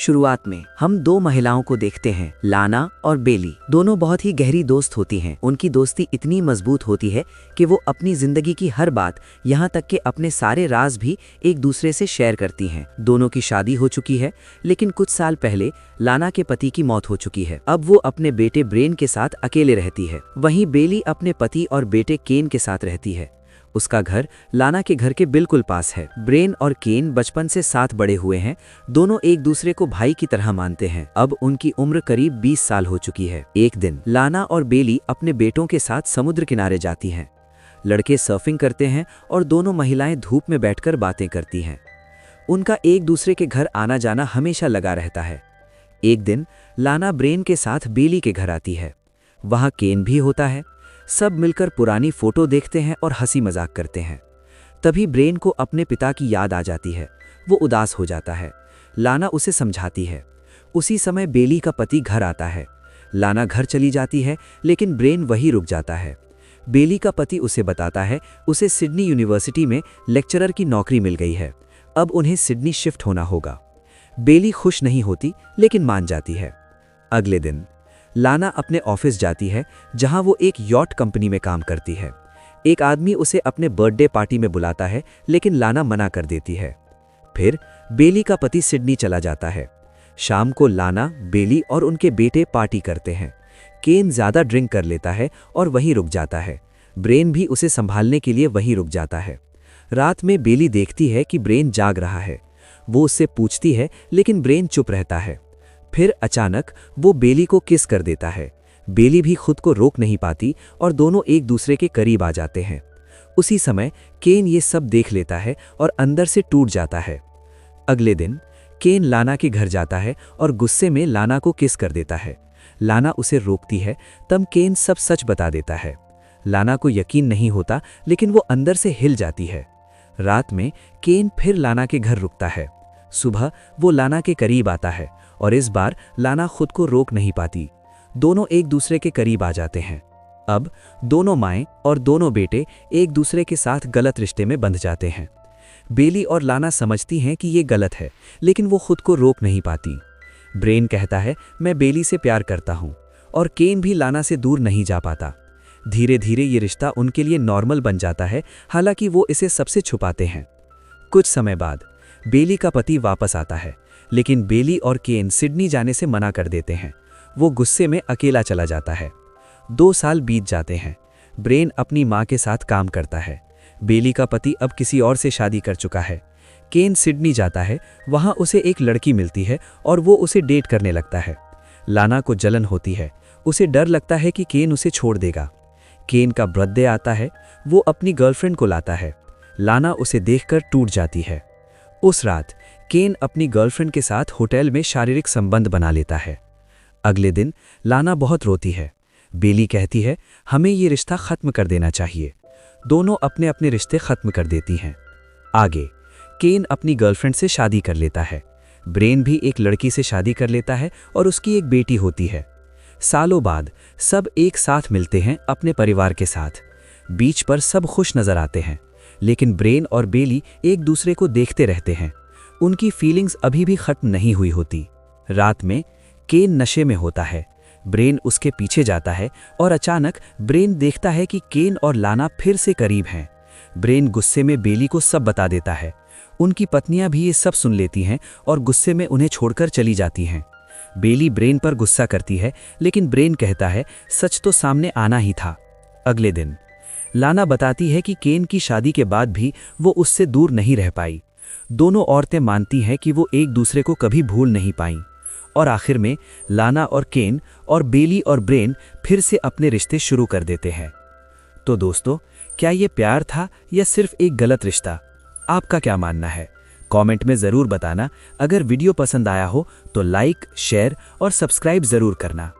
शुरुआत में हम दो महिलाओं को देखते हैं, लाना और बेली। दोनों बहुत ही गहरी दोस्त होती हैं। उनकी दोस्ती इतनी मजबूत होती है कि वो अपनी जिंदगी की हर बात, यहाँ तक कि अपने सारे राज भी एक दूसरे से शेयर करती हैं। दोनों की शादी हो चुकी है, लेकिन कुछ साल पहले लाना के पति की मौत हो चुकी है। अब वो अपने बेटे ब्रेन के साथ अकेले रहती है। वहीं बेली अपने पति और बेटे केन के साथ रहती है। उसका घर लाना के घर के बिल्कुल पास है। ब्रेन और केन बचपन से साथ बड़े हुए हैं। दोनों एक दूसरे को भाई की तरह मानते हैं। अब उनकी उम्र करीब 20 साल हो चुकी है। एक दिन लाना और बेली अपने बेटों के साथ समुद्र किनारे जाती हैं। लड़के सर्फिंग करते हैं और दोनों महिलाएं धूप में बैठकर बातें करती हैं। उनका एक दूसरे के घर आना जाना हमेशा लगा रहता है। एक दिन लाना ब्रेन के साथ बेली के घर आती है। वहां केन भी होता है। सब मिलकर पुरानी फोटो देखते हैं और हंसी मजाक करते हैं। तभी ब्रेन को अपने पिता की याद आ जाती है। वो उदास हो जाता है। लाना उसे समझाती है। उसी समय बेली का पति घर आता है। लाना घर चली जाती है, लेकिन ब्रेन वहीं रुक जाता है। बेली का पति उसे बताता है उसे सिडनी यूनिवर्सिटी में लेक्चरर की नौकरी मिल गई है। अब उन्हें सिडनी शिफ्ट होना होगा। बेली खुश नहीं होती, लेकिन मान जाती है। अगले दिन लाना अपने ऑफिस जाती है, जहां वो एक यॉट कंपनी में काम करती है। एक आदमी उसे अपने बर्थडे पार्टी में बुलाता है, लेकिन लाना मना कर देती है। फिर बेली का पति सिडनी चला जाता है। शाम को लाना, बेली और उनके बेटे पार्टी करते हैं। केन ज्यादा ड्रिंक कर लेता है और वहीं रुक जाता है। ब्रेन भी उसे संभालने के लिए वहीं रुक जाता है। रात में बेली देखती है कि ब्रेन जाग रहा है। वो उससे पूछती है, लेकिन ब्रेन चुप रहता है। फिर अचानक वो बेली को किस कर देता है। बेली भी खुद को रोक नहीं पाती और दोनों एक दूसरे के करीब आ जाते हैं। उसी समय केन ये सब देख लेता है और अंदर से टूट जाता है। अगले दिन केन लाना के घर जाता है और गुस्से में लाना को किस कर देता है। लाना उसे रोकती है, तब केन सब सच बता देता है। लाना को यकीन नहीं होता, लेकिन वो अंदर से हिल जाती है। रात में केन फिर लाना के घर रुकता है। सुबह वो लाना के करीब आता है और इस बार लाना खुद को रोक नहीं पाती। दोनों एक दूसरे के करीब आ जाते हैं। अब दोनों माएं और दोनों बेटे एक दूसरे के साथ गलत रिश्ते में बंध जाते हैं। बेली और लाना समझती हैं कि ये गलत है, लेकिन वो खुद को रोक नहीं पाती। ब्रेन कहता है मैं बेली से प्यार करता हूं, और केन भी लाना से दूर नहीं जा पाता। धीरे धीरे ये रिश्ता उनके लिए नॉर्मल बन जाता है, हालांकि वो इसे सबसे छुपाते हैं। कुछ समय बाद बेली का पति वापस आता है, लेकिन बेली और केन सिडनी जाने से मना कर देते हैं। वो गुस्से में अकेला चला जाता है। 2 साल बीत जाते हैं। ब्रेन अपनी माँ के साथ काम करता है। बेली का पति अब किसी और से शादी कर चुका है। केन सिडनी जाता है। वहाँ उसे एक लड़की मिलती है और वो उसे डेट करने लगता है। लाना को जलन होती है। उसे डर लगता है कि केन उसे छोड़ देगा। केन का बर्थडे आता है। वो अपनी गर्लफ्रेंड को लाता है। लाना उसे देखकर टूट जाती है। उस रात केन अपनी गर्लफ्रेंड के साथ होटल में शारीरिक संबंध बना लेता है। अगले दिन लाना बहुत रोती है। बेली कहती है हमें ये रिश्ता खत्म कर देना चाहिए। दोनों अपने अपने रिश्ते खत्म कर देती हैं। आगे केन अपनी गर्लफ्रेंड से शादी कर लेता है। ब्रेन भी एक लड़की से शादी कर लेता है और उसकी एक बेटी होती है। सालों बाद सब एक साथ मिलते हैं अपने परिवार के साथ। बीच पर सब खुश नजर आते हैं, लेकिन ब्रेन और बेली एक दूसरे को देखते रहते हैं। उनकी फीलिंग्स अभी भी खत्म नहीं हुई होती। रात में केन नशे में होता है। ब्रेन उसके पीछे जाता है और अचानक ब्रेन देखता है कि केन और लाना फिर से करीब हैं। ब्रेन गुस्से में बेली को सब बता देता है। उनकी पत्नियां भी ये सब सुन लेती हैं और गुस्से में उन्हें छोड़कर चली जाती हैं। बेली ब्रेन पर गुस्सा करती है, लेकिन ब्रेन कहता है सच तो सामने आना ही था। अगले दिन लाना बताती है कि केन की शादी के बाद भी वो उससे दूर नहीं रह पाई। दोनों औरतें मानती हैं कि वो एक दूसरे को कभी भूल नहीं पाईं। और आखिर में लाना और केन और बेली और ब्रेन फिर से अपने रिश्ते शुरू कर देते हैं। तो दोस्तों, क्या ये प्यार था या सिर्फ एक गलत रिश्ता? आपका क्या मानना है? कमेंट में ज़रूर बताना। अगर वीडियो पसंद आया हो तो लाइक, शेयर और सब्सक्राइब ज़रूर करना।